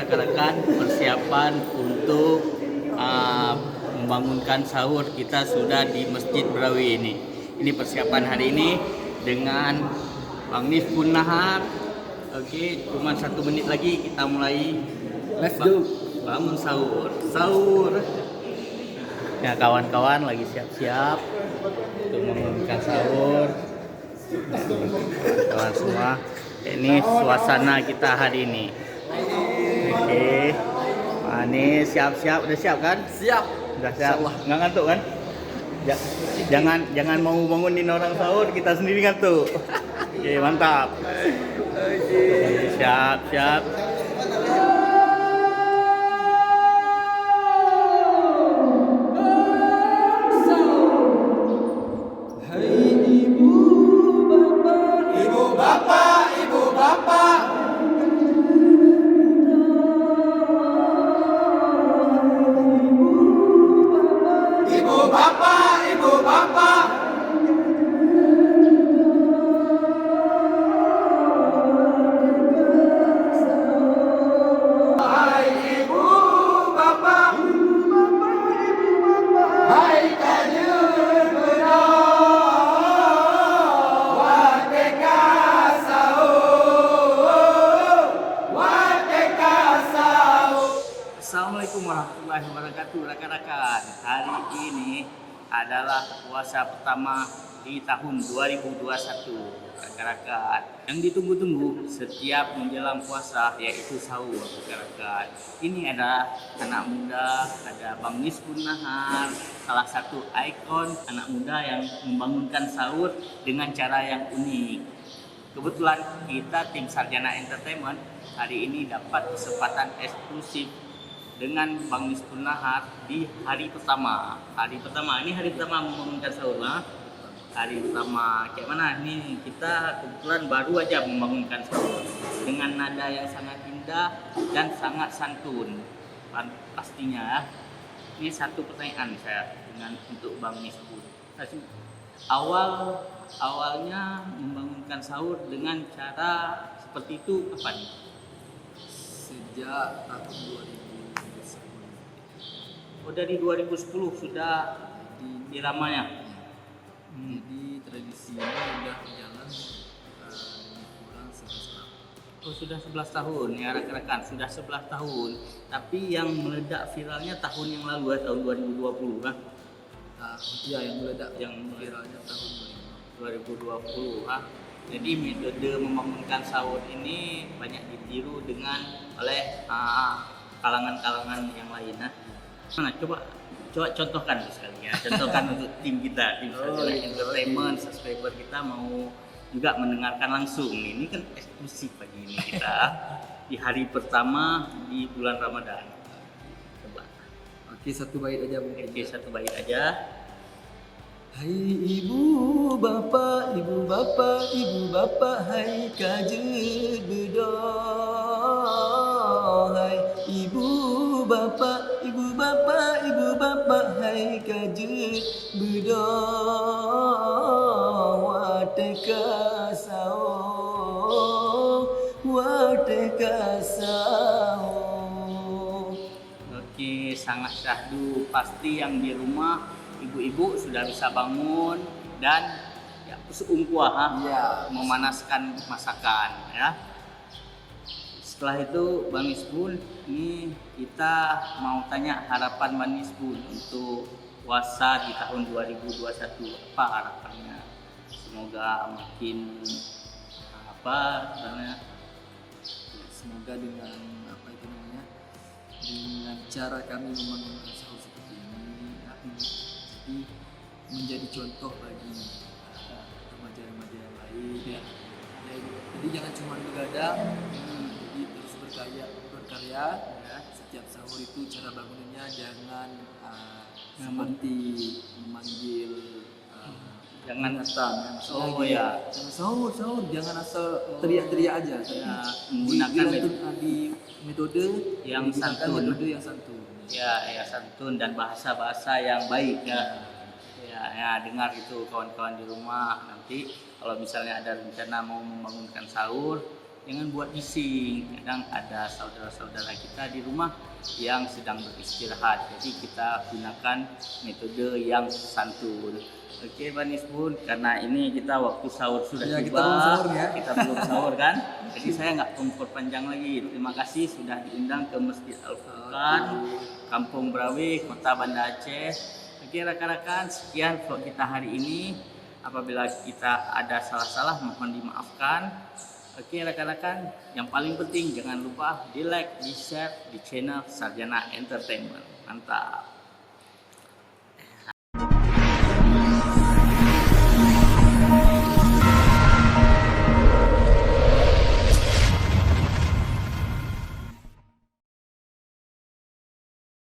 Rekan-rekan, persiapan untuk membangunkan sahur kita sudah di Masjid Brawi ini. Ini persiapan hari ini dengan Bang Miftun Nahar. Oke, cuma 1 menit lagi kita mulai. Let's go. Bangun sahur. Ya, kawan-kawan lagi siap-siap untuk membangunkan sahur. Kawan semua, ini suasana kita hari ini. Oke, ini siap-siap, udah siap kan? Siap. Udah siap. Nggak ngantuk kan? Jangan mau bangunin orang sahur, kita sendiri ngantuk. Oke, mantap. Siap. Assalamualaikum warahmatullahi wabarakatuh, rekan-rekan. Hari ini adalah puasa pertama di tahun 2021, rekan-rekan. Yang ditunggu-tunggu setiap menjelang puasa yaitu sahur, rekan-rekan. Ini ada anak muda, ada Bang Miftun Nahar, salah satu ikon anak muda yang membangunkan sahur dengan cara yang unik. Kebetulan kita tim Sarjana Entertainment hari ini dapat kesempatan eksklusif dengan Bang Miftun Nahar di hari pertama. Ini hari pertama membangunkan sahur. Hari pertama kayak mana? Ini kita kebetulan baru aja membangunkan sahur dengan nada yang sangat indah dan sangat santun. Pastinya ini satu pertanyaan saya untuk Bang Miftun. Awalnya membangunkan sahur dengan cara seperti itu kapan? Sejak tahun 2010. Oh, dari 2010 sudah iramanya. Jadi tradisi ini udah berjalan kurang 11 tahun. Oh, sudah 11 tahun ya rekan-rekan, sudah 11 tahun. Tapi yang meledak viralnya tahun yang lalu tahun 2020 kan? Iya, yang meledak viralnya tahun 2020 Jadi metode membangunkan sahur ini banyak ditiru oleh kalangan-kalangan yang lain. Mana coba contohkan sekali ya, contohkan untuk tim kita, tim Sarjana Entertainment, subscriber kita mau juga mendengarkan langsung. Ini kan eksklusif pagi ini kita di hari pertama di bulan Ramadan. Coba. Oke, satu bait aja mungkin. Oke, satu bait aja. Hai ibu bapa, hai kajut bedoh. Hai ibu bapa, hai kajut bedoh. Wateka sao. Oke, sangat syahdu. Pasti yang di rumah ibu-ibu sudah bisa bangun dan ya seungkuah memanaskan masakan ya. Setelah itu Bang Miftun, ini kita mau tanya harapan Bang Miftun untuk puasa di tahun 2021. Apa harapannya? Semoga makin Semoga dengan dengan cara kami membangunkan sahur seperti ini, jadi menjadi contoh bagi remaja-remaja yang lain. Ya, jadi jangan cuma begadang, jadi terus berkarya. Ya. Setiap sahur itu cara bangunannya jangan seperti memanggil Jangan binatang. Oh ya. Jangan sahur, jangan asal teriak-teriak aja. Ya, menggunakan di metode yang santun. metode yang santun. Ya santun dan bahasa-bahasa yang baik ya. Ya, dengar itu kawan-kawan di rumah. Nanti kalau misalnya ada rencana mau membangunkan sahur, jangan buat bising. Kadang ada saudara-saudara kita di rumah yang sedang beristirahat. Jadi kita gunakan metode yang santun. Oke, Bang Isbun, karena ini kita waktu sahur sudah Ya, tiba. kita belum sahur ya. Kita belum sahur kan. Jadi saya nggak memperpanjang lagi. Terima kasih sudah diundang ke Masjid Al-Furqan, Kampung Brawi, Kota Banda Aceh. Oke rekan-rekan, sekian vlog kita hari ini. Apabila kita ada salah-salah mohon dimaafkan. Oke rekan-rekan, yang paling penting jangan lupa di like, di share di channel Sarjana Entertainment. Mantap.